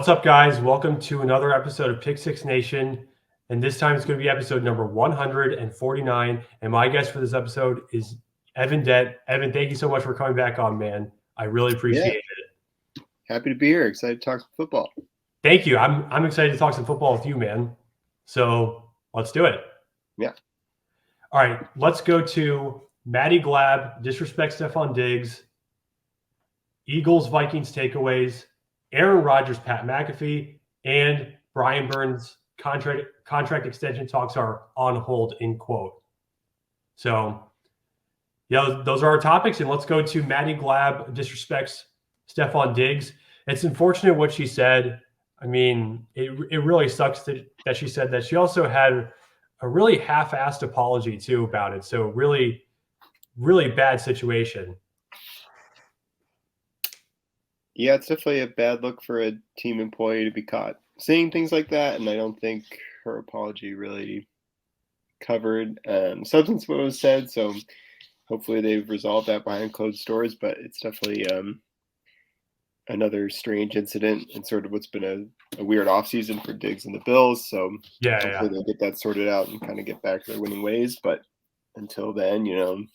What's up, guys? Welcome to another episode of Pick Six Nation. And this time it's going to be episode number 149. And my guest for this episode is Evan Dent. Evan, thank you so much for coming back on, man. I really appreciate it. Happy to be here. Excited to talk some football. Thank you. I'm excited to talk some football with you, man. So let's do it. Yeah. All right. Let's go to Maddy Glab, disrespect Stefon Diggs, Eagles, Vikings takeaways, Aaron Rodgers, Pat McAfee, and Brianburns contract extension talks are on hold, in quote. So, yeah, those are our topics. And let's go to Maddy Glab, disrespects Stefon Diggs. It's unfortunate what she said. I mean, it really sucks that she said that. She also had a really half-assed apology, too, about it. So really, really bad situation. Yeah, it's definitely a bad look for a team employee to be caught saying things like that, and I don't think her apology really covered substance of what was said, so hopefully they've resolved that behind closed doors, but it's definitely another strange incident and sort of what's been a weird offseason for Diggs and the Bills, so hopefully they'll get that sorted out and kind of get back to their winning ways, but until then, until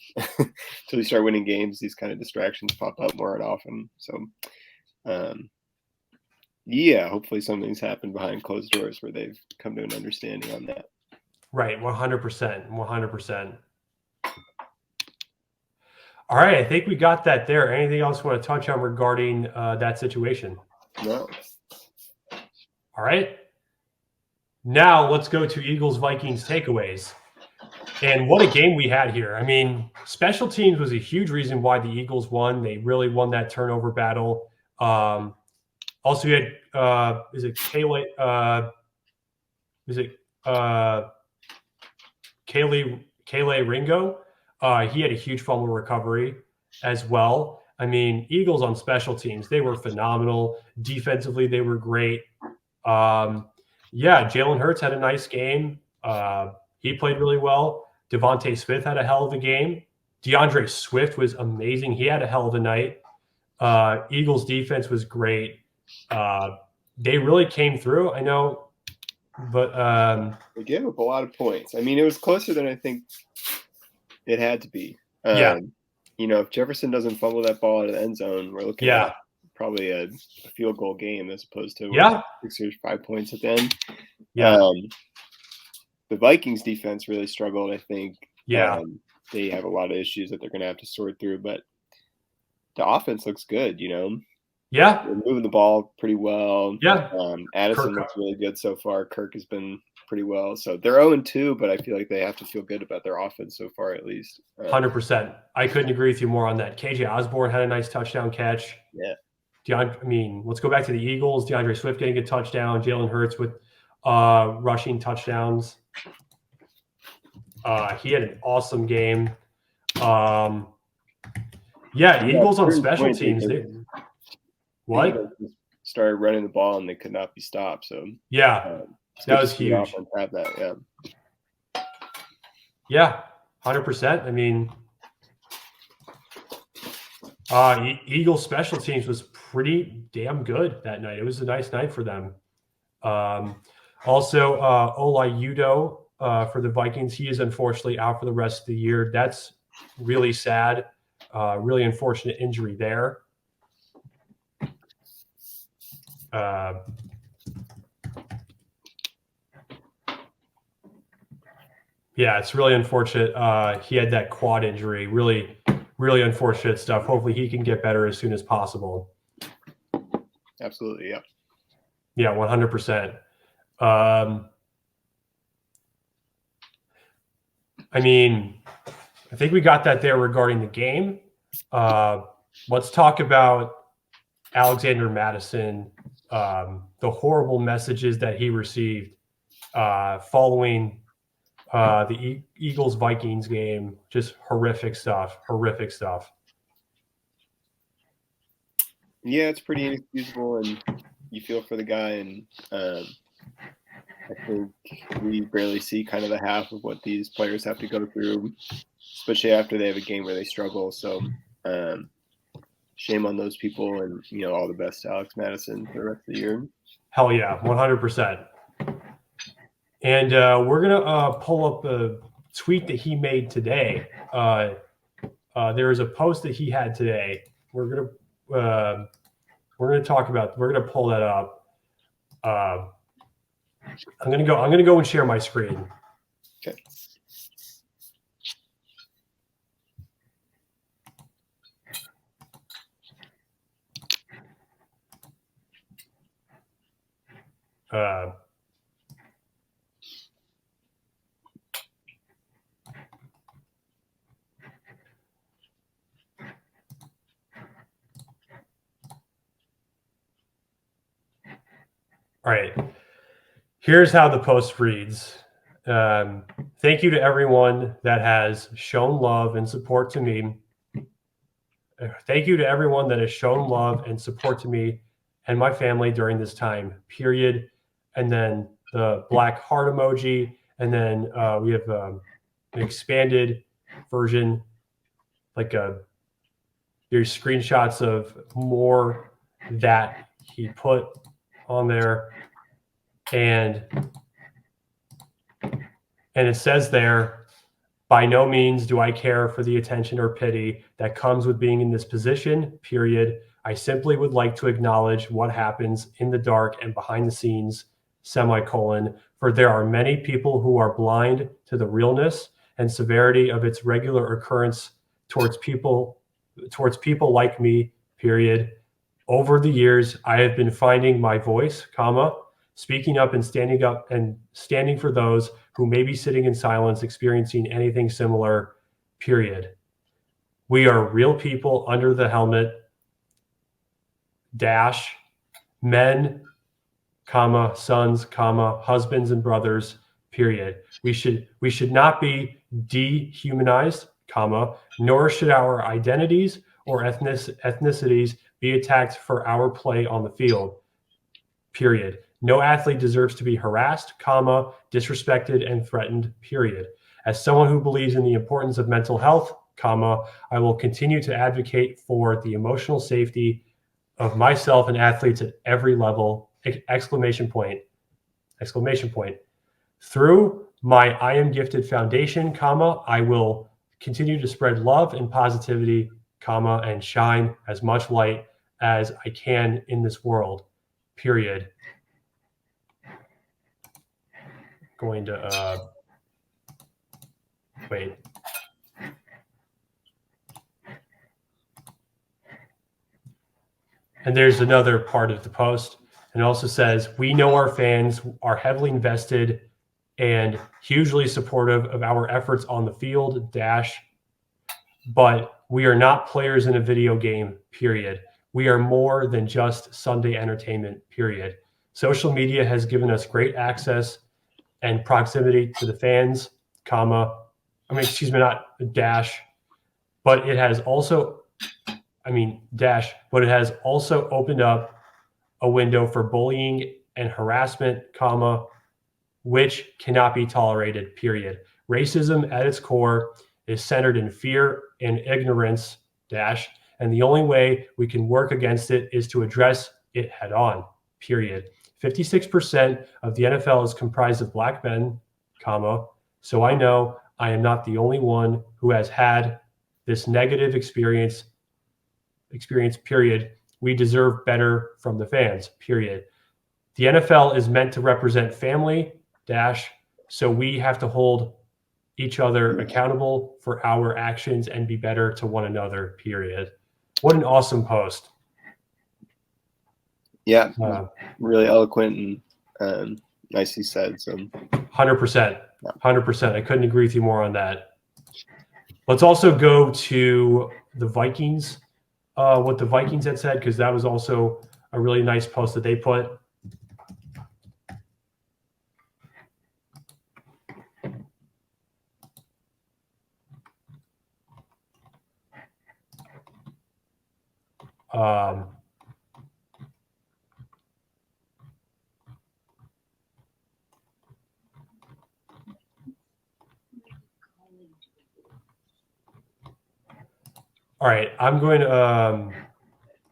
you start winning games, these kind of distractions pop up more and often, so hopefully something's happened behind closed doors where they've come to an understanding on that. Right, 100%. All right, I think we got that there. Anything else you want to touch on regarding that situation? No. All right. Now let's go to Eagles-Vikings takeaways. And what a game we had here. I mean, special teams was a huge reason why the Eagles won. They really won that turnover battle. Also, you had Kaylee Ringo? He had a huge fumble recovery as well. I mean, Eagles on special teams, they were phenomenal. Defensively, they were great. Jalen Hurts had a nice game. He played really well. Devontae Smith had a hell of a game. DeAndre Swift was amazing. He had a hell of a night. Eagles defense was great. They really came through, I know, but they gave up a lot of points. I mean, it was closer than I think it had to be. If Jefferson doesn't fumble that ball out of the end zone, we're looking at probably a field goal game as opposed to 6 or 5 points at the end. The Vikings defense really struggled, I think. They have a lot of issues that they're going to have to sort through, but the offense looks good, Yeah. They're moving the ball pretty well. Yeah. Addison looks really good so far. Kirk has been pretty well. So they're 0-2, but I feel like they have to feel good about their offense so far, at least. 100%. I couldn't agree with you more on that. KJ Osborne had a nice touchdown catch. Yeah. Let's go back to the Eagles. DeAndre Swift getting a touchdown. Jalen Hurts with rushing touchdowns. He had an awesome game. Eagles on special teams. What? Started running the ball and they could not be stopped. So that was huge. Have that, 100%. I mean, Eagles special teams was pretty damn good that night. It was a nice night for them. Also, Olaiudo for the Vikings, he is unfortunately out for the rest of the year. That's really sad. Really unfortunate injury there. It's really unfortunate. He had that quad injury. Really, really unfortunate stuff. Hopefully he can get better as soon as possible. Absolutely, yeah. Yeah, 100%. I mean, I think we got that there regarding the game. Let's talk about Alexander Mattison, the horrible messages that he received following the Eagles-Vikings game. Just horrific stuff. Yeah, it's pretty inexcusable, and you feel for the guy, and I think we barely see kind of the half of what these players have to go through, especially after they have a game where they struggle. So shame on those people, and all the best to Alex Mattison for the rest of the year. Hell yeah, 100%. And we're gonna pull up a tweet that he made today. There is a post that he had today. We're gonna talk about. We're gonna pull that up. I'm gonna go and share my screen. Okay. All right. Here's how the post reads. Thank you to everyone that has shown love and support to me. Thank you to everyone that has shown love and support to me and my family during this time, period. And then the black heart emoji. And then we have an expanded version, like there's screenshots of more that he put on there. And it says there, by no means do I care for the attention or pity that comes with being in this position, period. I simply would like to acknowledge what happens in the dark and behind the scenes, semicolon, for there are many people who are blind to the realness and severity of its regular occurrence towards people like me, period. Over the years, I have been finding my voice, comma, speaking up and standing for those who may be sitting in silence, experiencing anything similar, period. We are real people under the helmet, dash, men, comma, sons, comma, husbands and brothers, period. We should not be dehumanized, comma, nor should our identities or ethnicities be attacked for our play on the field, period. No athlete deserves to be harassed, comma, disrespected, and threatened, period. As someone who believes in the importance of mental health, comma, I will continue to advocate for the emotional safety of myself and athletes at every level, exclamation point. Through my I Am Gifted Foundation, comma, I will continue to spread love and positivity, comma, and shine as much light as I can in this world, period. Going to wait. And there's another part of the post. And it also says, we know our fans are heavily invested and hugely supportive of our efforts on the field, dash, but we are not players in a video game, period. We are more than just Sunday entertainment, period. Social media has given us great access and proximity to the fans, comma, not dash, but it has also, dash, but it has also opened up a window for bullying and harassment, comma, which cannot be tolerated, period. Racism at its core is centered in fear and ignorance, dash, and the only way we can work against it is to address it head on, period. 56% of the NFL is comprised of black men, comma, so I know I am not the only one who has had this negative experience, period. We deserve better from the fans, period. The NFL is meant to represent family, dash, so we have to hold each other accountable for our actions and be better to one another, period. What an awesome post. Yeah, really eloquent and nicely said. So 100%. I couldn't agree with you more on that. Let's also go to the Vikings, what the Vikings had said, because that was also a really nice post that they put. All right, I'm going to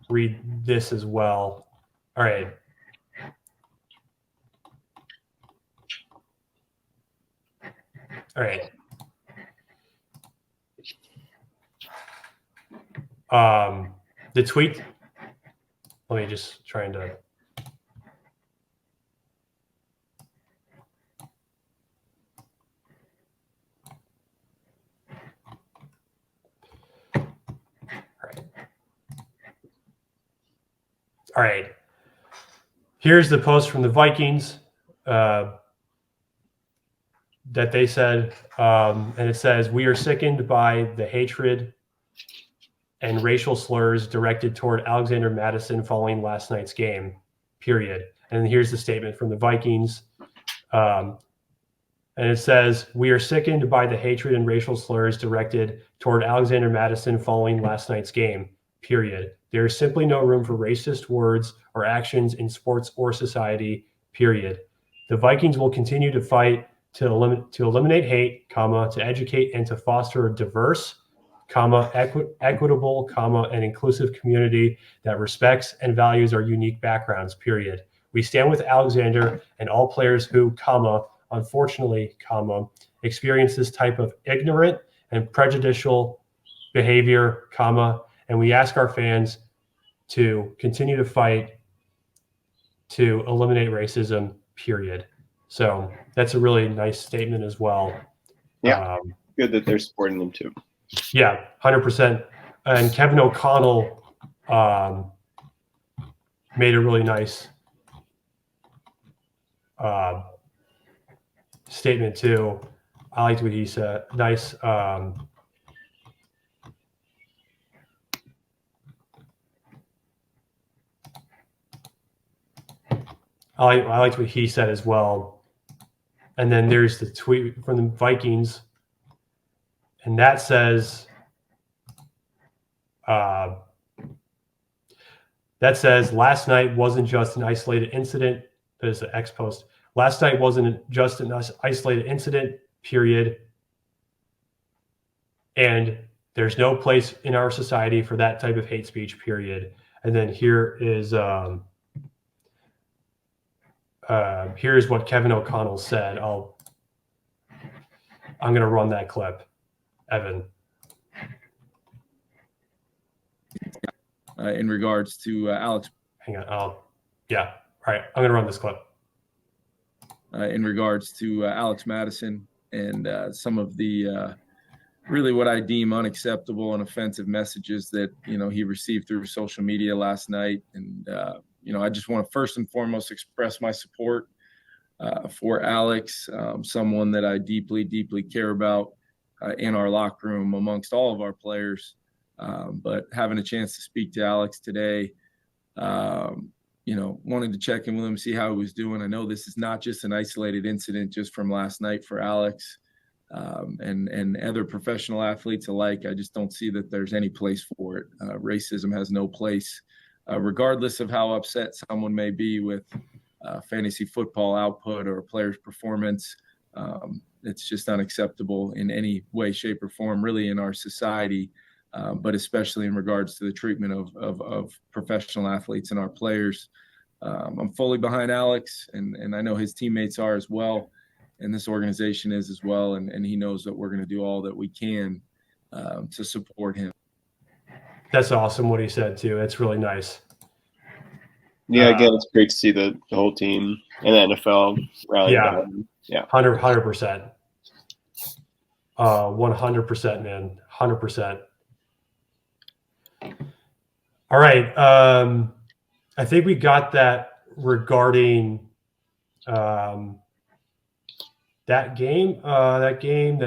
read this as well. All right. All right. The tweet. Let me just trying to. All right. Here's the post from the Vikings that they said, and it says, "We are sickened by the hatred and racial slurs directed toward Alexander Mattison following last night's game, period." And here's the statement from the Vikings. And it says, "We are sickened by the hatred and racial slurs directed toward Alexander Mattison following last night's game, period. There is simply no room for racist words or actions in sports or society, period. The Vikings will continue to fight to eliminate hate, to educate and to foster a diverse, equitable, and inclusive community that respects and values our unique backgrounds, period. We stand with Alexander and all players who, unfortunately, experience this type of ignorant and prejudicial behavior, and we ask our fans to continue to fight to eliminate racism, period." So that's a really nice statement as well. Yeah, good that they're supporting them too. Yeah, 100%. And Kevin O'Connell made a really nice statement too. I liked what he said. Nice. I liked what he said as well. And then there's the tweet from the Vikings, and that says, "Last night wasn't just an isolated incident." There's an X post. "Last night wasn't just an isolated incident, period. And there's no place in our society for that type of hate speech, period." And then here's what Kevin O'Connell said. I'm going to run that clip, Evan. In regards to Alex. Hang on. Yeah. All right. I'm going to run this clip. In regards to Alex Mattison and some of the really what I deem unacceptable and offensive messages that, he received through social media last night. And, I just want to first and foremost express my support for Alex, someone that I deeply, deeply care about in our locker room amongst all of our players. But having a chance to speak to Alex today, wanted to check in with him, see how he was doing. I know this is not just an isolated incident just from last night for Alex and other professional athletes alike. I just don't see that there's any place for it. Racism has no place, regardless of how upset someone may be with fantasy football output or a player's performance. It's just unacceptable in any way, shape, or form, really, in our society. But especially in regards to the treatment of professional athletes and our players. I'm fully behind Alex, and I know his teammates are as well, and this organization is as well, and he knows that we're going to do all that we can to support him. That's awesome what he said, too. That's really nice. Yeah, again, it's great to see the whole team and the NFL rallying behind him. Yeah, 100%. 100%, man. 100%. All right. I think we got that regarding that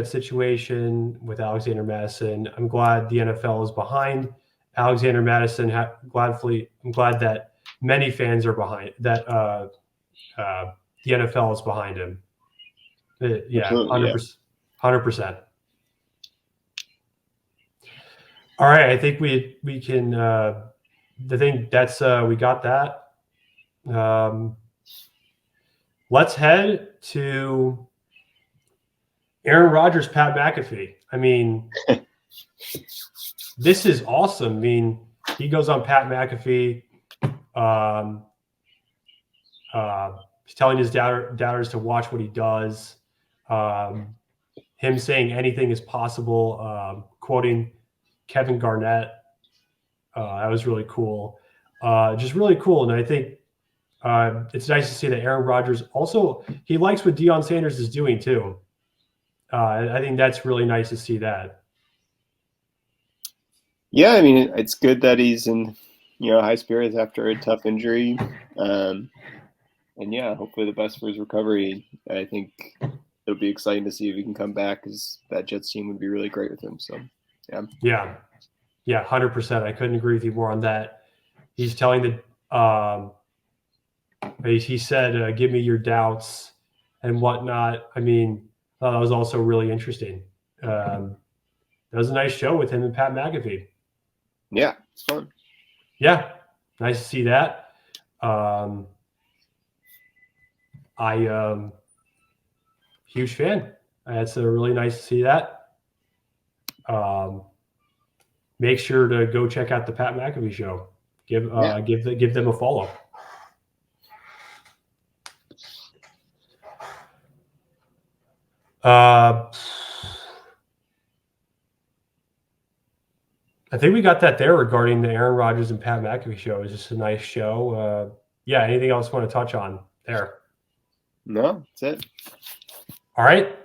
situation with Alexander Mattison. I'm glad the NFL is behind Alexander Mattison. I'm glad that many fans are behind that. The NFL is behind him. Yeah, 100%. 100%. All right, I think we can. I think that's we got that. Let's head to Aaron Rodgers, Pat McAfee. I mean, this is awesome. I mean, he goes on Pat McAfee. He's telling his doubters to watch what he does. Him saying anything is possible, quoting Kevin Garnett. That was really cool. Just really cool. And I think it's nice to see that Aaron Rodgers also, he likes what Deion Sanders is doing too. I think that's really nice to see that. Yeah, I mean, it's good that he's in, high spirits after a tough injury. And yeah, hopefully the best for his recovery. I think it'll be exciting to see if he can come back, because that Jets team would be really great with him. So, yeah. Yeah, 100%. I couldn't agree with you more on that. He's telling he said, give me your doubts and whatnot. I mean, that was also really interesting. That was a nice show with him and Pat McAfee. Yeah, it's fun. Yeah, nice to see that. Huge fan. It's really nice to see that. Make sure to go check out the Pat McAfee Show. Give them a follow. I think we got that there regarding the Aaron Rodgers and Pat McAfee Show. It was just a nice show. Yeah, anything else you want to touch on there? No, that's it. All right.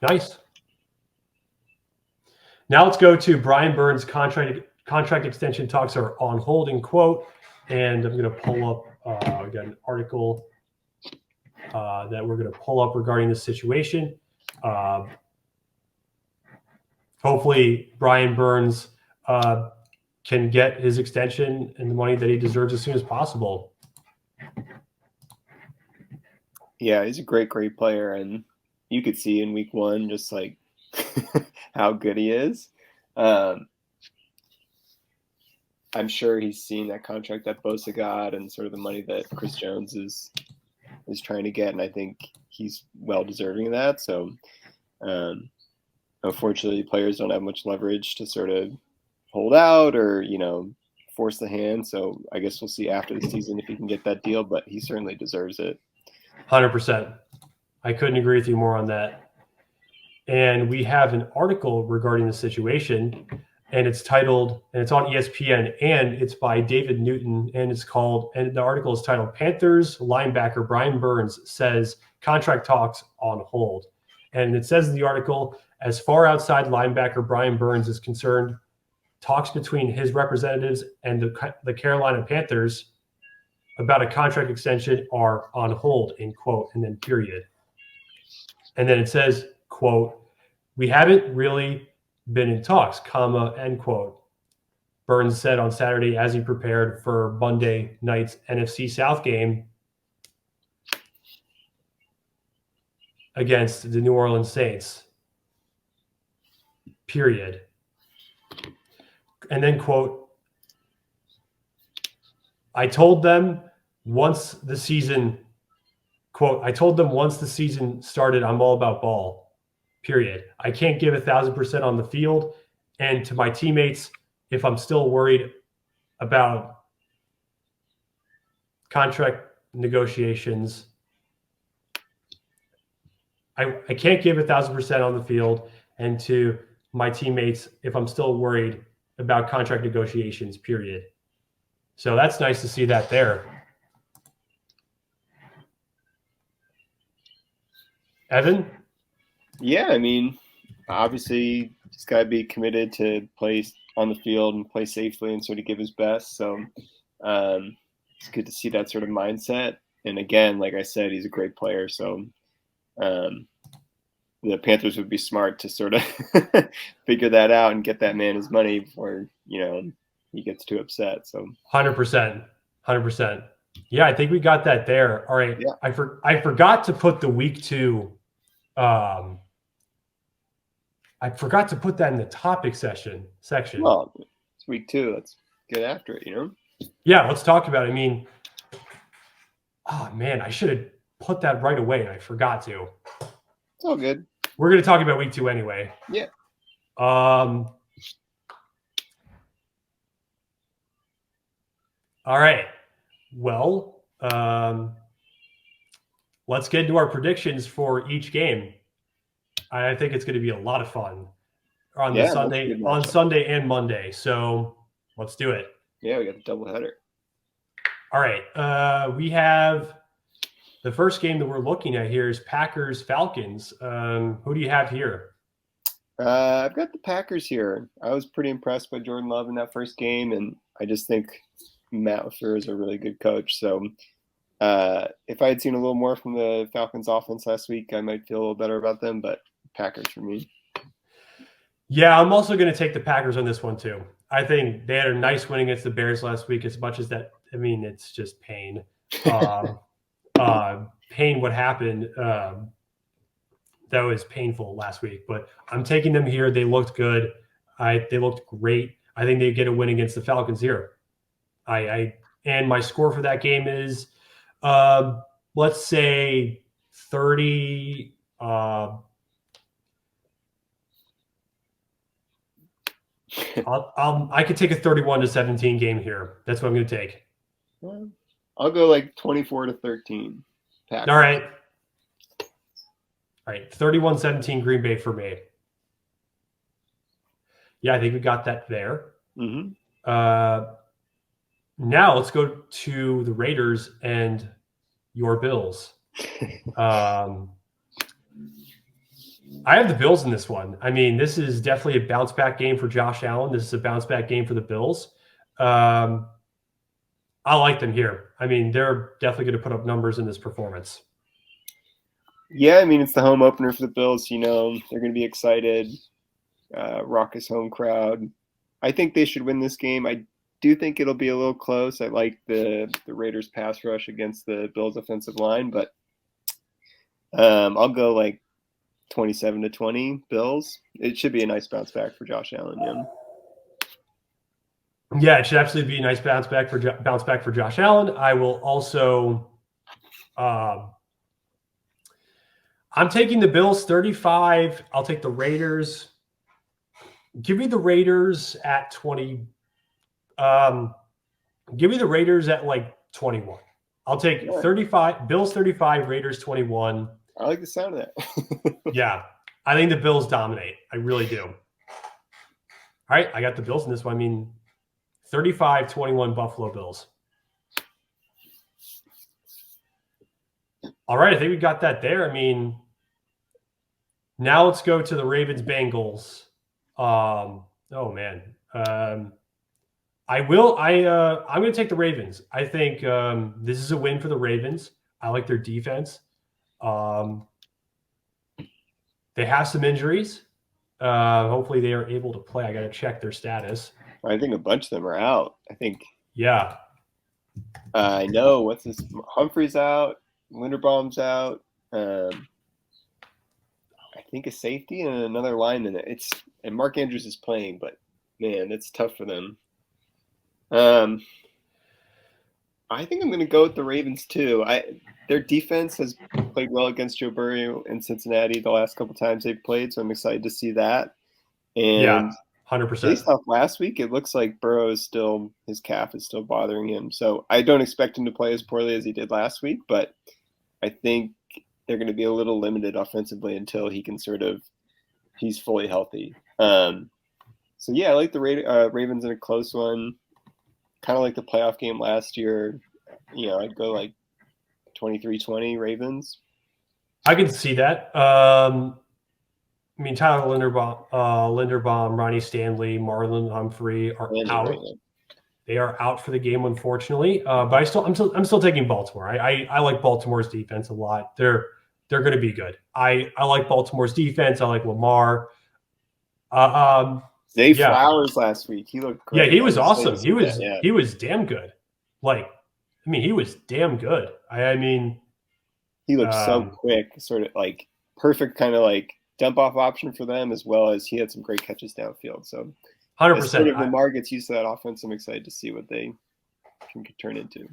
Nice. Now let's go to Brian Burns' contract extension talks are on hold, in quote. And I'm going to pull up, we got an article that we're going to pull up regarding this situation. Hopefully Brian Burns can get his extension and the money that he deserves as soon as possible. Yeah, he's a great player, and you could see in week one just like how good he is. I'm sure he's seen that contract that Bosa got and sort of the money that Chris Jones is trying to get, and I think he's well deserving of that. So unfortunately, players don't have much leverage to sort of hold out or, force the hand. So I guess we'll see after the season if he can get that deal, but he certainly deserves it. 100%. I couldn't agree with you more on that. And we have an article regarding the situation, and it's titled, and it's on ESPN, and it's by David Newton, and the article is titled, Panthers linebacker Brian Burns says contract talks on hold. And it says in the article, as far outside linebacker Brian Burns is concerned, talks between his representatives and the Carolina Panthers about a contract extension are on hold, in quote, and then period. And then it says, quote, we haven't really been in talks, comma, end quote. Burns said on Saturday as he prepared for Monday night's NFC South game against the New Orleans Saints, period. And then, quote, I told them once the season started, I'm all about ball, period. I can't give 1,000% on the field. And to my teammates, if I'm still worried about contract negotiations, I can't give 1,000% on the field. And to my teammates, if I'm still worried about contract negotiations, period. So that's nice to see that there. Evan? Yeah, I mean, obviously he's got to be committed to play on the field and play safely and sort of give his best. So it's good to see that sort of mindset. And again, like I said, he's a great player. So the Panthers would be smart to sort of figure that out and get that man his money before, he gets too upset. So 100%. Yeah, I think we got that there. All right. Yeah. I forgot to put the week 2. I forgot to put that in the topic section. Well, it's week 2. Let's get after it, Yeah, let's talk about it. I mean, oh man, I should have put that right away and I forgot to. It's all good. We're going to talk about week 2 anyway. Yeah. All right. Well, let's get into our predictions for each game. I think it's going to be a lot of fun on the Sunday and Monday. So let's do it. Yeah, we got the doubleheader. All right. We have the first game that we're looking at here is Packers Falcons. Who do you have here? I've got the Packers here. I was pretty impressed by Jordan Love in that first game, and I just think Matt LaFleur is a really good coach. So if I had seen a little more from the Falcons offense last week, I might feel a little better about them, but Packers for me. Yeah, I'm also going to take the Packers on this one too. I think they had a nice win against the Bears last week. As much as that, I mean, it's just pain. Pain what happened. That was painful last week, but I'm taking them here. They looked good. They looked great. I think they get a win against the Falcons here. And my score for that game is, let's say 30. I could take a 31-17 game here. That's what I'm going to take. I'll go like 24-13. Packers. All right. 31-17 Green Bay for me. Yeah, I think we got that there. Mm-hmm. Now let's go to the Raiders and your Bills. I have the Bills in this one. I mean, this is definitely a bounce back game for Josh Allen. This is a bounce back game for the Bills. I like them here. I mean, they're definitely going to put up numbers in this performance. Yeah, I mean, it's the home opener for the Bills. You know, they're going to be excited. Raucous home crowd. I think they should win this game. I do think it'll be a little close. I like the Raiders pass rush against the Bills offensive line, but I'll go like 27-20 Bills. It should be a nice bounce back for Josh Allen. Yeah, it should absolutely be a nice bounce back for Josh Allen. I will also I'm taking the Bills 35. I'll take the Raiders. Give me the Raiders at 20. Give me the Raiders at like 21. I'll take 35. Bills 35, Raiders 21. I like the sound of that. Yeah, I think the Bills dominate. I really do. All right, I got the Bills in this one. I mean, 35-21 Buffalo Bills. All right, I think we got that there. I mean, now let's go to the Ravens Bengals. Oh man. I'm going to take the Ravens. I think this is a win for the Ravens. I like their defense. They have some injuries. Hopefully they are able to play. I got to check their status. I think a bunch of them are out. I think. Yeah. I know. What's this? Humphrey's out. Linderbaum's out. I think a safety and another lineman. And Mark Andrews is playing, but man, it's tough for them. I think I'm going to go with the Ravens too. Their defense has played well against Joe Burrow in Cincinnati the last couple times they've played, so I'm excited to see that. And yeah, 100%. Based off last week, it looks like Burrow is still, his calf is still bothering him. So I don't expect him to play as poorly as he did last week, but I think they're going to be a little limited offensively until he can he's fully healthy. So yeah, I like the Ravens in a close one. Kind of like the playoff game last year. You know, I'd go like 23-20 Ravens. I can see that. I mean, Tyler Linderbaum, Ronnie Stanley, Marlon Humphrey are out. They are out for the game, unfortunately. But I'm still taking Baltimore. I like Baltimore's defense a lot. They're going to be good. I like Baltimore's defense. I like Lamar. Zay Flowers last week. He looked great. Yeah, he was awesome. He was damn good. He was damn good. I mean, he looked so quick, sort of like perfect kind of like dump off option for them, as well as he had some great catches downfield. So 100%. If Lamar gets used to that offense, I'm excited to see what they can turn into.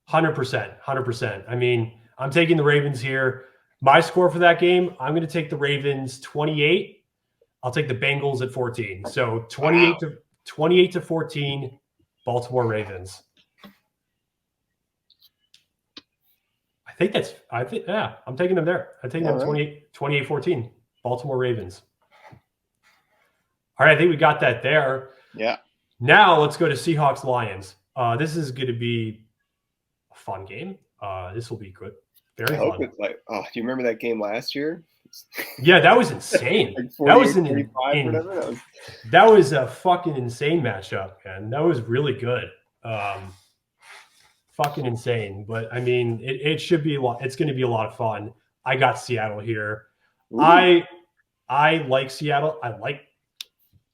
100%. I mean, I'm taking the Ravens here. My score for that game, I'm going to take the Ravens 28. I'll take the Bengals at 14. So 28 to 14, Baltimore Ravens. I'm taking them there. I'm taking them right. 28-14, Baltimore Ravens. All right, I think we got that there. Yeah. Now let's go to Seahawks Lions. This is going to be a fun game. This will be good. Very I hope fun. it's like, do you remember that game last year? Yeah, that was insane. Like That was 45, whatever. That was a fucking insane matchup, man. That was really good. Fucking insane. But I mean, it should be a lot. It's going to be a lot of fun. I got Seattle here. Ooh. I like Seattle.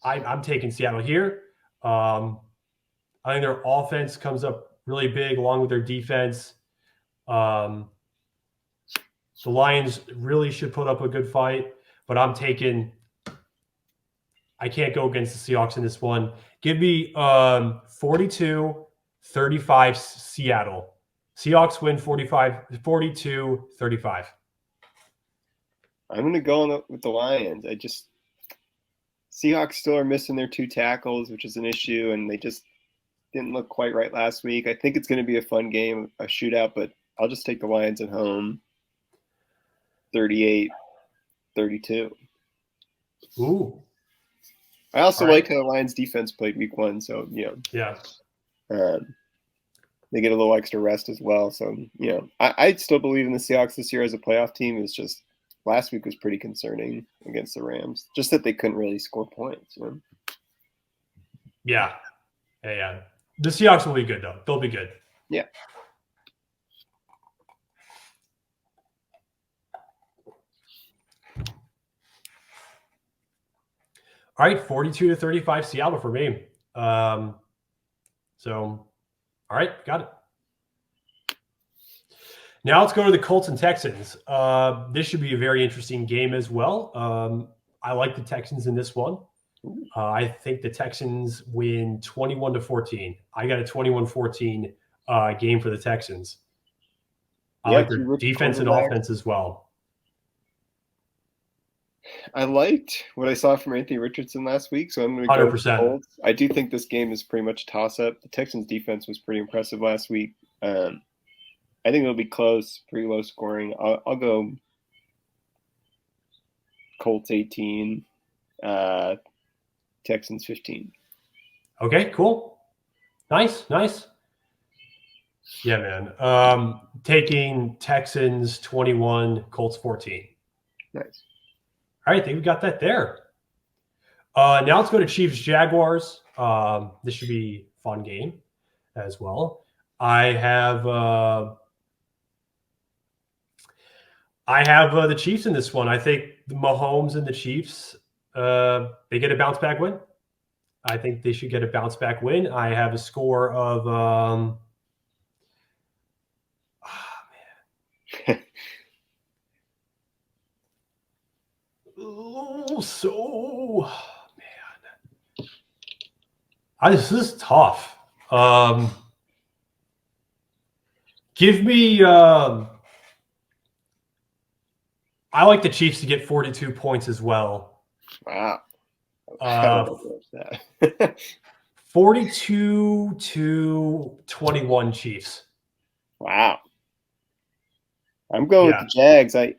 I'm taking Seattle here. I think their offense comes up really big along with their defense. The Lions really should put up a good fight, but I can't go against the Seahawks in this one. Give me 42-35 Seattle. Seahawks win 42-35. I'm going to go with the Lions. Seahawks still are missing their 2 tackles, which is an issue, and they just didn't look quite right last week. I think it's going to be a fun game, a shootout, but I'll just take the Lions at home. 38-32. Ooh. I also like how the Lions defense played week 1, so Yeah. They get a little extra rest as well. So I still believe in the Seahawks this year as a playoff team. It's just last week was pretty concerning against the Rams, just that they couldn't really score points. Yeah. The Seahawks will be good though. They'll be good. Yeah. All right, 42-35 Seattle for me. All right, got it. Now let's go to the Colts and Texans. This should be a very interesting game as well. I like the Texans in this one. I think the Texans win 21-14. I got a 21-14 game for the Texans. I like their defense and offense as well. I liked what I saw from Anthony Richardson last week, so I'm going to go with the Colts. I do think this game is pretty much a toss-up. The Texans' defense was pretty impressive last week. I think it'll be close, pretty low scoring. I'll go Colts 18, Texans 15. Okay, cool. Nice. Yeah, man. Taking Texans 21, Colts 14. Nice. All right, I think we got that there. Now let's go to Chiefs Jaguars. This should be a fun game as well. I have the Chiefs in this one. I think the Mahomes and the Chiefs, they get a bounce back win. I think they should get a bounce back win. I have a score of this is tough. Give me I like the Chiefs to get 42 points as well. Wow. 42-21 Chiefs. Wow. I'm going with the Jags. I'm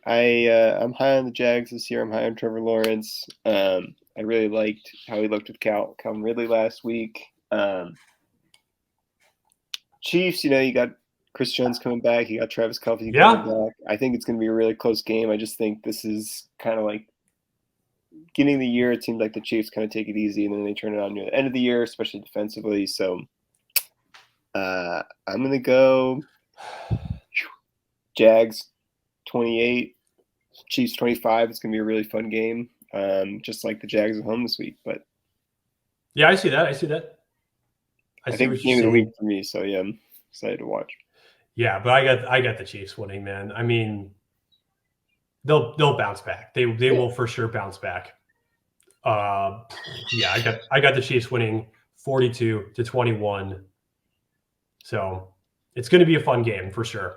high on the Jags this year. I'm high on Trevor Lawrence. I really liked how he looked with Calvin Ridley last week. Chiefs, you got Chris Jones coming back. You got Travis Kelce coming back. I think it's going to be a really close game. I just think this is kind of like beginning of the year. It seems like the Chiefs kind of take it easy, and then they turn it on near the end of the year, especially defensively. So I'm going to go Jags 28, Chiefs 25. It's going to be a really fun game, just like the Jags at home this week. But yeah, I see that. I think it's game of the week for me. So yeah, I'm excited to watch. Yeah, but I got the Chiefs winning, man. I mean, they'll bounce back. They will for sure bounce back. I got the Chiefs winning 42-21. So it's going to be a fun game for sure.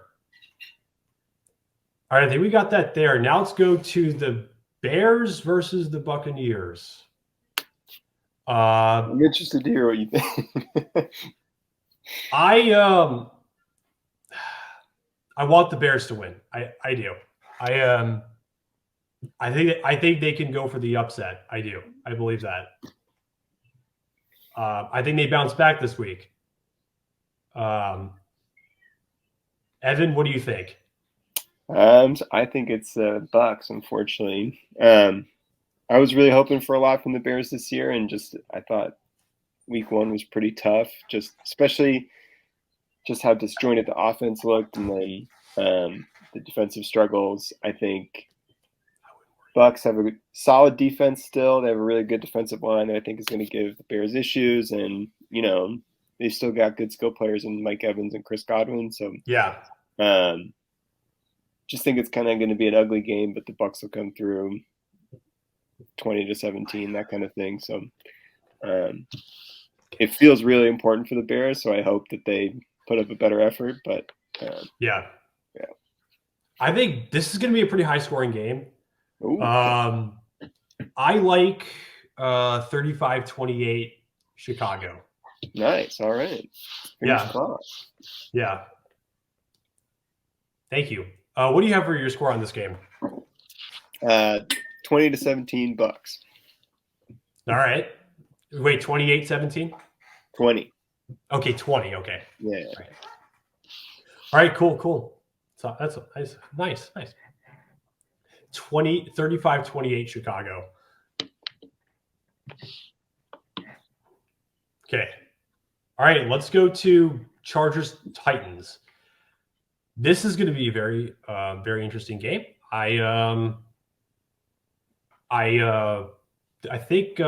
All right, I think we got that there. Now let's go to the Bears versus the Buccaneers. I'm interested to hear what you think. I want the Bears to win. I do. I think they can go for the upset. I do. I believe that. I think they bounce back this week. Evan, what do you think? I think it's Bucks, unfortunately. I was really hoping for a lot from the Bears this year, and I thought week 1 was pretty tough, especially how disjointed the offense looked, and then the defensive struggles. I think Bucks have a solid defense still. They have a really good defensive line that I think is going to give the Bears issues, and they still got good skill players in Mike Evans and Chris Godwin. So yeah, just think it's kind of going to be an ugly game, but the Bucks will come through 20-17, that kind of thing. So it feels really important for the Bears. So I hope that they put up a better effort. But yeah, I think this is going to be a pretty high scoring game. Ooh. I like 35-28 Chicago. Nice. All right. Yeah. Yeah. Thank you. What do you have for your score on this game? 20-17 Bucks. All right. Wait, 28-17? 20. Okay, 20. Okay. Yeah. All right, cool. So that's nice. 35-28 Chicago. Okay. All right, let's go to Chargers Titans. This is going to be a very very interesting game. I think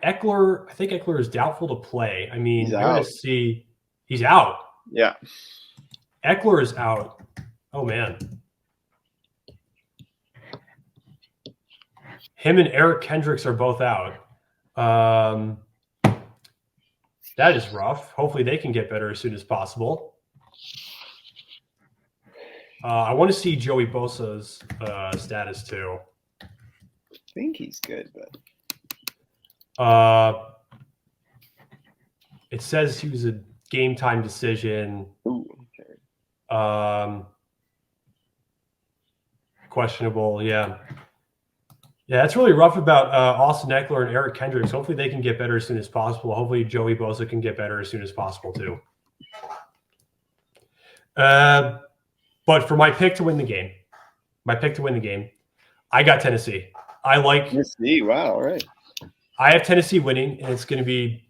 Eckler is doubtful to play. I mean, He's we're going out. to see he's out. Yeah. Eckler is out. Oh man. Him and Eric Kendricks are both out. That is rough. Hopefully they can get better as soon as possible. I want to see Joey Bosa's status too. I think he's good, but it says he was a game time decision. Ooh, okay. Questionable, yeah. Yeah, that's really rough about Austin Eckler and Eric Kendricks. Hopefully they can get better as soon as possible. Hopefully Joey Bosa can get better as soon as possible too. But for my pick to win the game, I got Tennessee. Tennessee. Wow, all right. I have Tennessee winning, and should be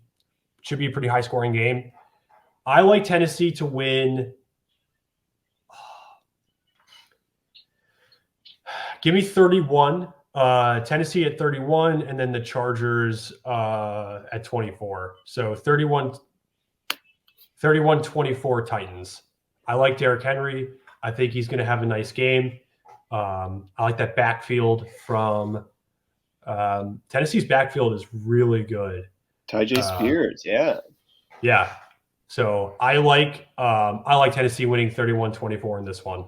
a pretty high scoring game. I like Tennessee to win. Give me 31. Tennessee at 31, and then the Chargers at 24. So 31-24 Titans. I like Derrick Henry. I think he's going to have a nice game. I like that backfield from Tennessee's backfield is really good. Tyjae Spears, yeah. Yeah. So I like Tennessee winning 31-24 in this one.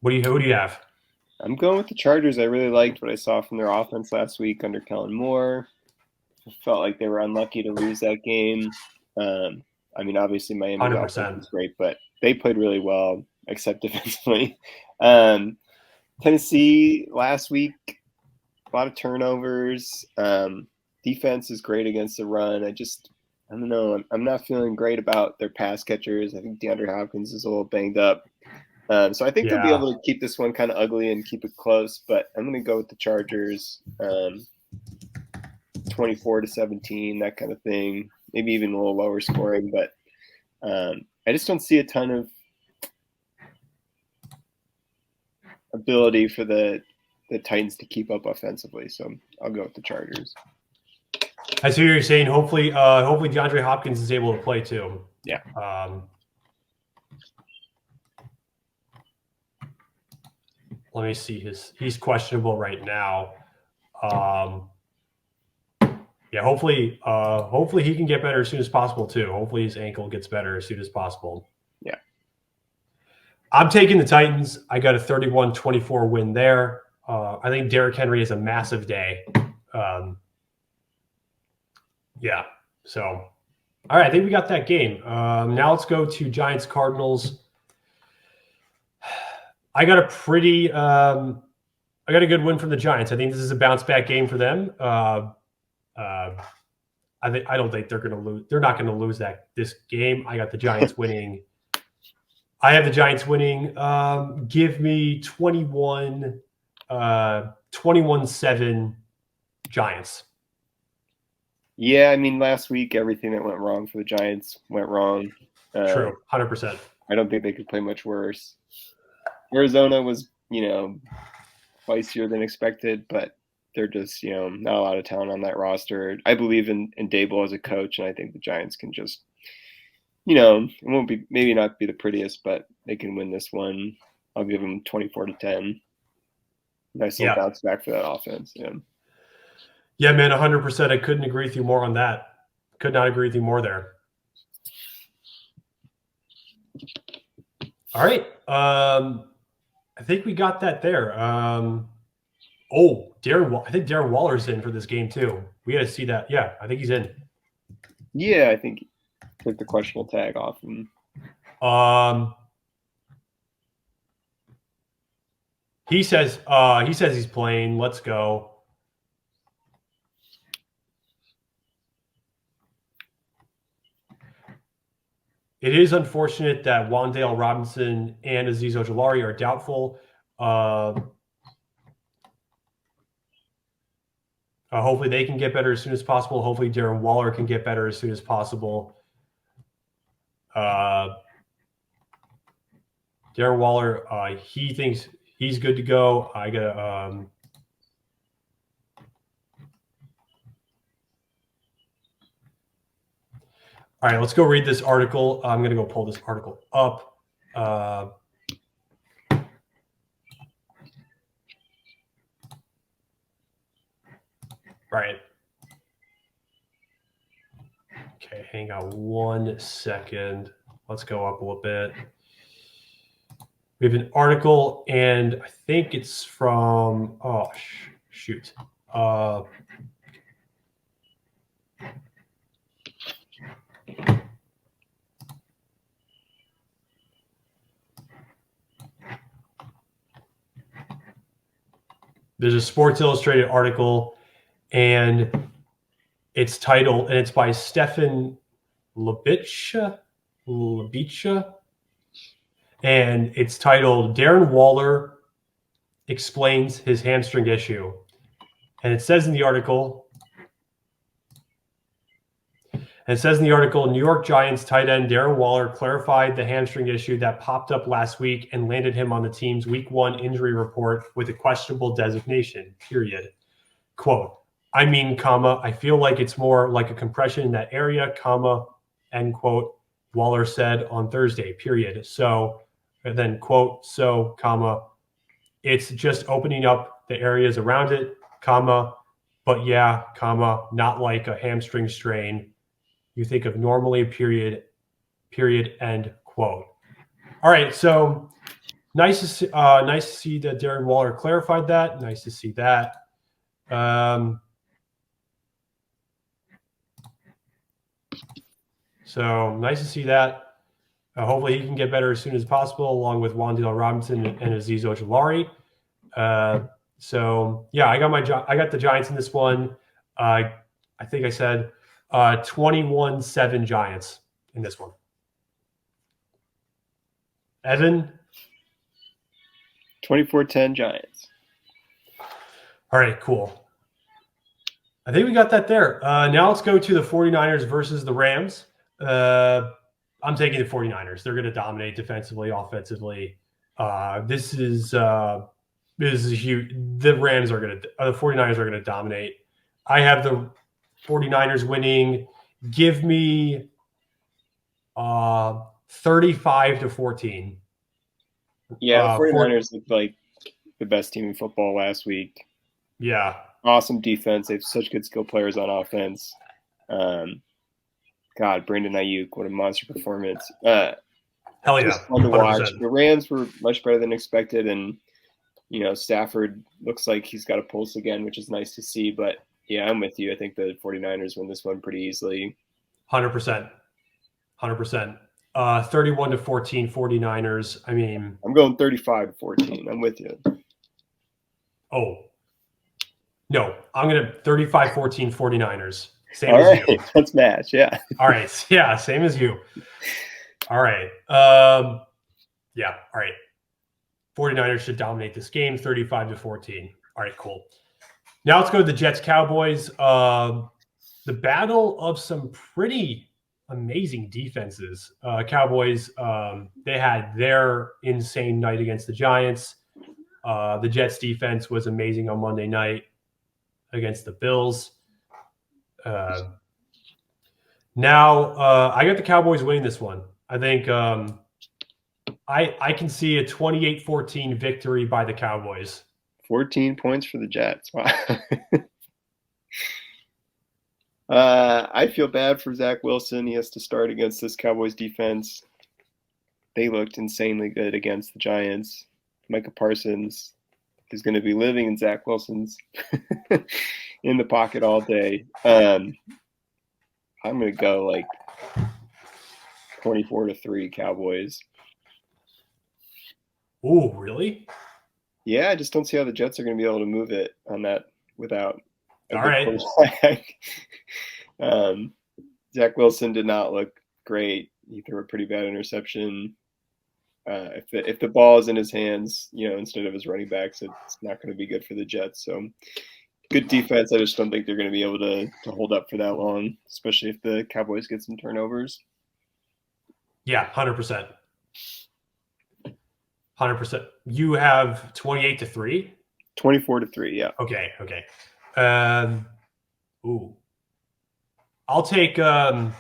Who do you have? I'm going with the Chargers. I really liked what I saw from their offense last week under Kellen Moore. I felt like they were unlucky to lose that game. I mean, obviously Miami's 100%. offense was great, but they played really well, except defensively. Tennessee last week, a lot of turnovers. Defense is great against the run. I don't know. I'm not feeling great about their pass catchers. I think DeAndre Hopkins is a little banged up. So I think they'll be able to keep this one kind of ugly and keep it close, but I'm going to go with the Chargers, 24-17, that kind of thing. Maybe even a little lower scoring, but I just don't see a ton of ability for the Titans to keep up offensively. So I'll go with the Chargers. I see what you're saying. Hopefully DeAndre Hopkins is able to play too. Yeah. Let me see he's questionable right now. Yeah, hopefully he can get better as soon as possible too. Hopefully his ankle gets better as soon as possible. Yeah. I'm taking the Titans. I got a 31-24 win there. I think Derrick Henry has a massive day. Yeah. So, all right, I think we got that game. Now let's go to Giants Cardinals. I got a pretty I got a good win from the Giants. I think this is a bounce back game for them. I don't think they're going to lose. They're not going to lose this game. I got the Giants winning. I have the Giants winning. Give me 21-7 Giants. Yeah, I mean, last week everything that went wrong for the Giants went wrong. True, 100%. I don't think they could play much worse. Arizona was, spicier than expected, but they're just, not a lot of talent on that roster. I believe in Dable as a coach, and I think the Giants can just, it won't be, maybe not be the prettiest, but they can win this one. I'll give them 24-10. Nice little bounce back for that offense. Yeah, man, 100%. I couldn't agree with you more on that. Could not agree with you more there. All right. I think we got that there. I think Darren Waller's in for this game too. We got to see that. Yeah, I think he's in. Yeah, I think took the questionable tag off him. He says he's playing. Let's go. It is unfortunate that Wan'Dale Robinson and Azeez Ojulari are doubtful. Hopefully they can get better as soon as possible. Hopefully Darren Waller can get better as soon as possible. Darren Waller, he thinks he's good to go. I got all right, let's go read this article. I'm going to go pull this article up. All right. Okay, hang on 1 second. Let's go up a little bit. We have an article, and I think it's from, shoot. There's a Sports Illustrated article, and it's titled, and it's by Stefon Diggs, and it's titled Darren Waller Explains His Hamstring Issue. And it says in the article, New York Giants tight end Darren Waller clarified the hamstring issue that popped up last week and landed him on the team's week 1 injury report with a questionable designation, period. Quote, I feel like it's more like a compression in that area, end quote, Waller said on Thursday, period. So, and then quote, it's just opening up the areas around it, but yeah, not like a hamstring strain. You think of normally, period, end quote. All right, so nice to see that Darren Waller clarified that. Nice to see that. So nice to see that. Hopefully he can get better as soon as possible, along with Wan'Dale Robinson and Azeez Ojulari. So yeah, I got the Giants in this one. I think I said 21-7 Giants in this one. Evan? 24-10 Giants. All right, cool. I think we got that there. Now let's go to the 49ers versus the Rams. I'm taking the 49ers. They're going to dominate defensively, offensively. This is huge. The 49ers are going to dominate. I have the 49ers winning. Give me 35-14. Yeah, the 49ers looked like the best team in football last week. Yeah. Awesome defense. They have such good skill players on offense. God, Brandon Ayuk, what a monster performance. Hell yeah. Fun to 100%. watch. The Rams were much better than expected, and Stafford looks like he's got a pulse again, which is nice to see. But yeah, I'm with you. I think the 49ers win this one pretty easily. 100%. 31-14 49ers. I mean, I'm going 35-14. I'm with you. oh, no, I'm going to 35-14 49ers. Same All as right, you. let's match. Yeah. All right. Yeah, same as you. All right. Yeah, all right. 49ers should dominate this game 35-14. All right, cool. Now let's go to the Jets-Cowboys. The battle of some pretty amazing defenses. Cowboys, they had their insane night against the Giants. The Jets defense was amazing on Monday night against the Bills. Now I got the Cowboys winning this one. I think I can see a 28-14 victory by the Cowboys. 14 points for the Jets. Wow. I feel bad for Zach Wilson. He has to start against this Cowboys defense. They looked insanely good against the Giants. Micah Parsons is going to be living in Zach Wilson's in the pocket all day. I'm going to go like 24-3 Cowboys. Oh, really? Yeah, I just don't see how the Jets are going to be able to move it on that without a All good right. quarterback. Zach Wilson did not look great. He threw a pretty bad interception. If the ball is in his hands, instead of his running backs, it's not going to be good for the Jets. So good defense. I just don't think they're going to be able to hold up for that long, especially if the Cowboys get some turnovers. Yeah, 100%. 100%. You have 28-3? 24-3, yeah. Okay. Ooh. I'll take I'm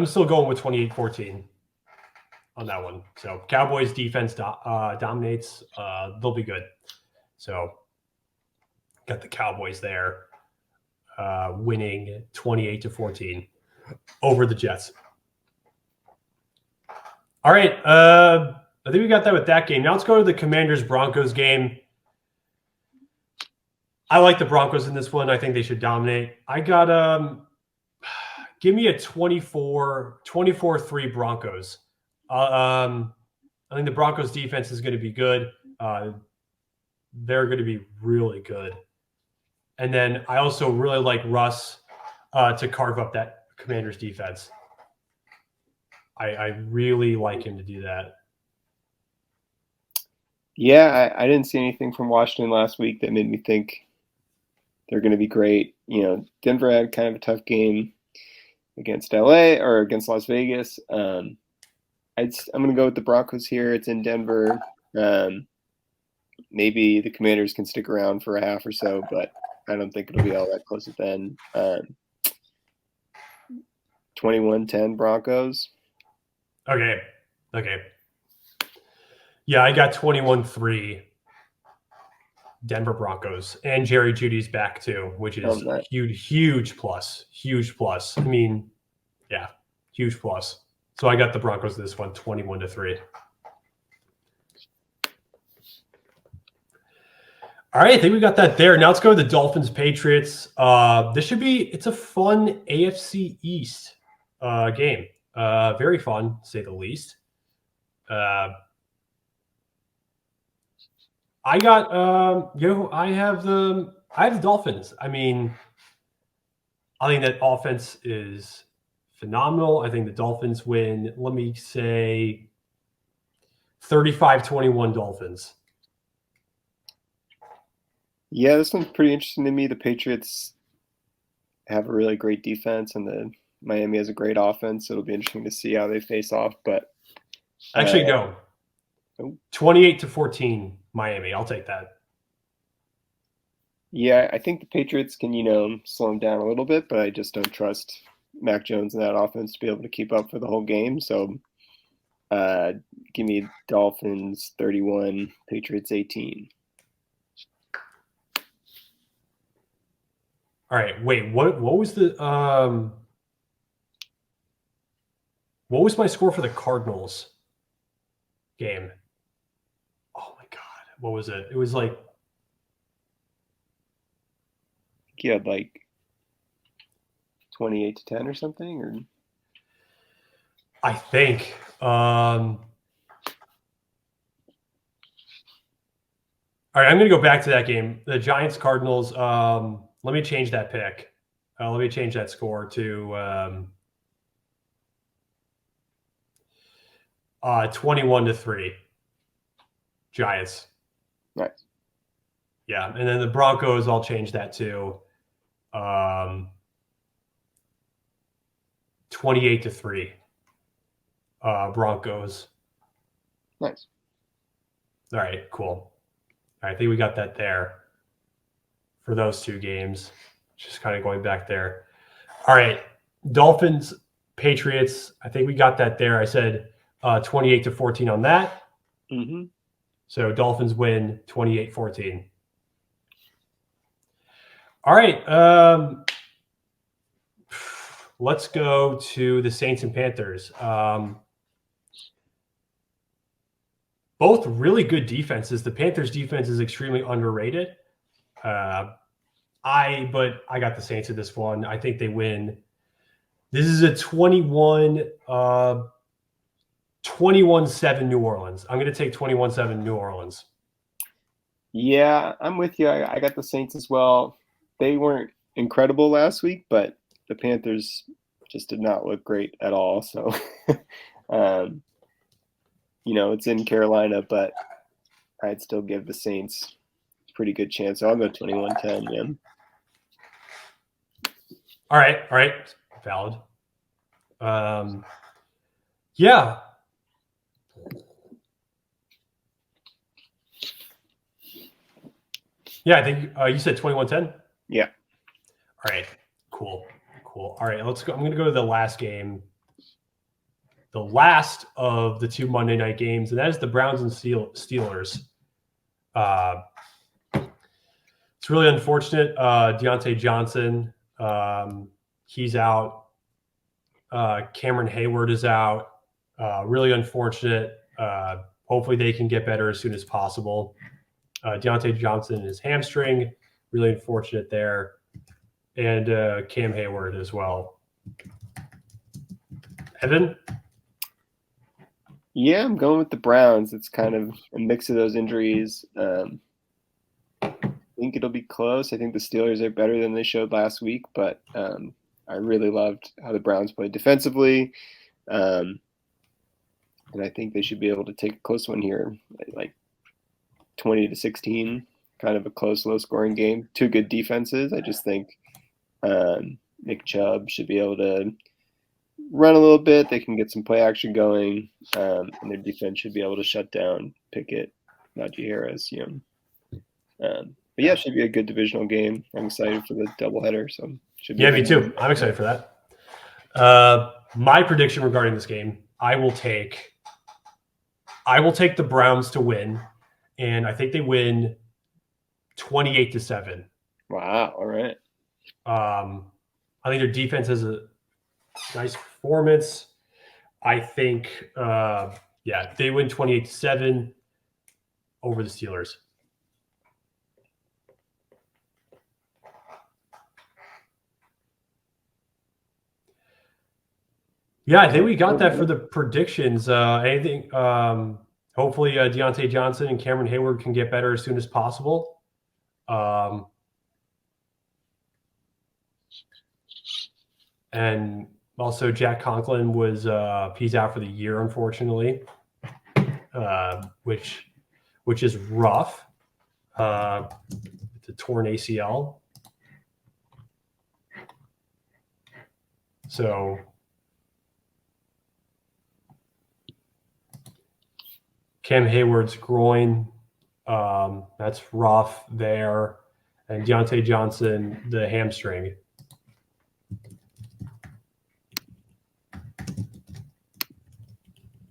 still going with 28-14 on that one. So Cowboys defense dominates. They'll be good. So got the Cowboys there winning 28-14 over the Jets. All right. I think we got that with that game. Now let's go to the Commanders-Broncos game. I like the Broncos in this one. I think they should dominate. I got give me a 24-3 Broncos. I think the Broncos defense is going to be good. They're going to be really good. And then I also really like Russ to carve up that Commanders defense. I really like him to do that. Yeah, I didn't see anything from Washington last week that made me think they're going to be great. Denver had kind of a tough game against LA or against Las Vegas. I'm going to go with the Broncos here. It's in Denver. Maybe the Commanders can stick around for a half or so, but I don't think it'll be all that close at the end. 21-10 Broncos. Okay. Yeah, I got 21-3 Denver Broncos. And Jerry Jeudy's back too, which is huge plus. Huge plus. I mean, yeah, huge plus. So I got the Broncos this one, 21-3. All right, I think we got that there. Now let's go to the Dolphins-Patriots. It's a fun AFC East game. Very fun, to say the least. I have the Dolphins. I mean, I think that offense is phenomenal. I think the Dolphins win, let me say 35-21 Dolphins. Yeah, this one's pretty interesting to me. The Patriots have a really great defense, and the Miami has a great offense. It'll be interesting to see how they face off. But actually, no, 28-14 Miami. I'll take that. Yeah, I think the Patriots can, slow them down a little bit, but I just don't trust Mac Jones and that offense to be able to keep up for the whole game. So, give me Dolphins 31, Patriots 18. All right, wait. What was the what was my score for the Cardinals game? Oh my God, what was it? It was like He had like 28-10 or something? Or I think. All right, I'm going to go back to that game. The Giants-Cardinals. Let me change that pick. Let me change that score to 21-3. Giants. nice. Yeah, and then the Broncos, I'll change that to 28-3. Broncos. Nice. All right, cool. All right, I think we got that there for those two games. Just kind of going back there. All right, Dolphins, Patriots. I think we got that there. I said 28-14 on that. Mm-hmm. So Dolphins win 28-14. All right. Let's go to the Saints and Panthers. Both really good defenses. The Panthers defense is extremely underrated. I got the Saints in this one. I think they win. This is a 21-7 New Orleans. I'm going to take 21-7 New Orleans. Yeah, I'm with you. I got the Saints as well. They weren't incredible last week, but the Panthers just did not look great at all. So, it's in Carolina, but I'd still give the Saints a pretty good chance. So I'll go 21-10, yeah. All right. Valid. Yeah. Yeah, I think you said 21-10? Yeah. All right. Cool. All right, let's go. I'm going to go to the last game. The last of the two Monday night games, and that is the Browns and Steelers. It's really unfortunate. Deontay Johnson, he's out. Cameron Hayward is out. Really unfortunate. Hopefully they can get better as soon as possible. Deontay Johnson is hamstring. Really unfortunate there. And Cam Hayward as well. Evan? Yeah, I'm going with the Browns. It's kind of a mix of those injuries. I think it'll be close. I think the Steelers are better than they showed last week, but I really loved how the Browns played defensively. And I think they should be able to take a close one here, like 20-16, kind of a close, low-scoring game. Two good defenses. I just think Nick Chubb should be able to run a little bit. They can get some play action going, and their defense should be able to shut down Pickett, Najee Harris. But yeah, it should be a good divisional game. I'm excited for the doubleheader. So should be. Yeah, me too. I'm excited for that. My prediction regarding this game, I will take the Browns to win, and I think they win 28-7. Wow. All right. I think their defense has a nice performance. I think, they win 28-7 over the Steelers. Yeah, I think we got that for the predictions. Anything? Hopefully, Deontay Johnson and Cameron Hayward can get better as soon as possible. And also, Jack Conklin he's out for the year, unfortunately, which is rough. It's a torn ACL. So Cam Hayward's groin, that's rough there. And Deontay Johnson, the hamstring.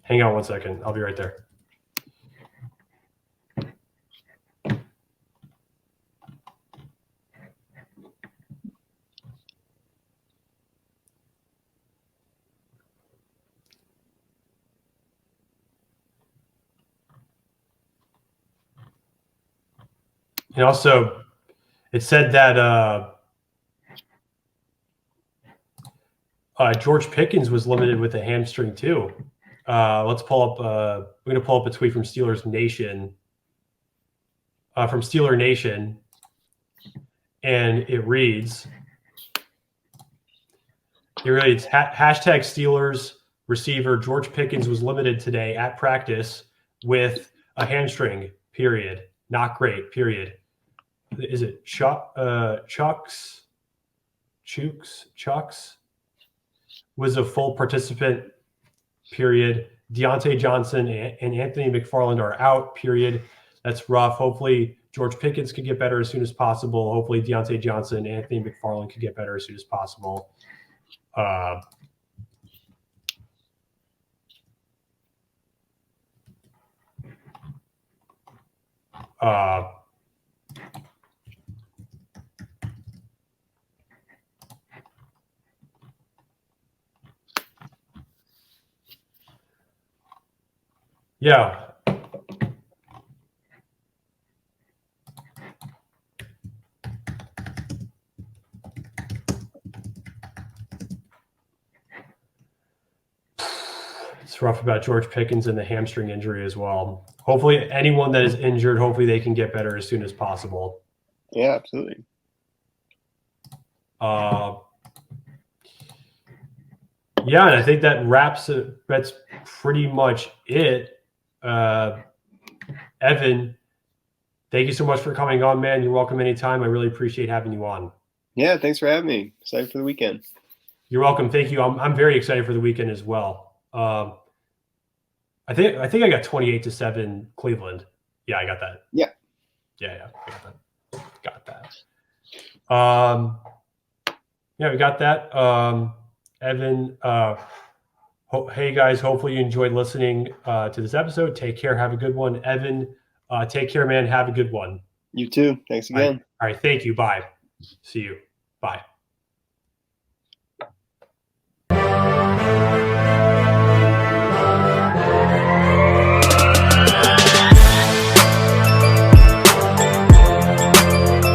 Hang on one second. I'll be right there. And also, it said that George Pickens was limited with a hamstring too. Let's pull up. We're going to pull up a tweet from Steelers Nation. From Steeler Nation, and it reads, hashtag Steelers receiver George Pickens was limited today at practice with a hamstring, period. Not great, period. Is it Chucks was a full participant, period. Deontay Johnson and Anthony McFarland are out, period. That's rough. Hopefully George Pickens can get better as soon as possible. Hopefully Deontay Johnson and Anthony McFarland can get better as soon as possible. Yeah. It's rough about George Pickens and the hamstring injury as well. Hopefully anyone that is injured, hopefully they can get better as soon as possible. Yeah, absolutely. Yeah, and I think that wraps it. That's pretty much it. Evan, thank you so much for coming on, man. You're welcome anytime. I really appreciate having you on. Yeah, thanks for having me. Excited for the weekend. You're welcome. Thank you. I'm very excited for the weekend as well. I think I got 28-7 Cleveland. Yeah, I got that. Yeah. Yeah, I got that. Yeah, we got that. Evan, hey guys, hopefully you enjoyed listening to this episode. Take care. Have a good one. Evan, take care, man. Have a good one. You too. Thanks again. All right. Thank you. Bye. See you. Bye.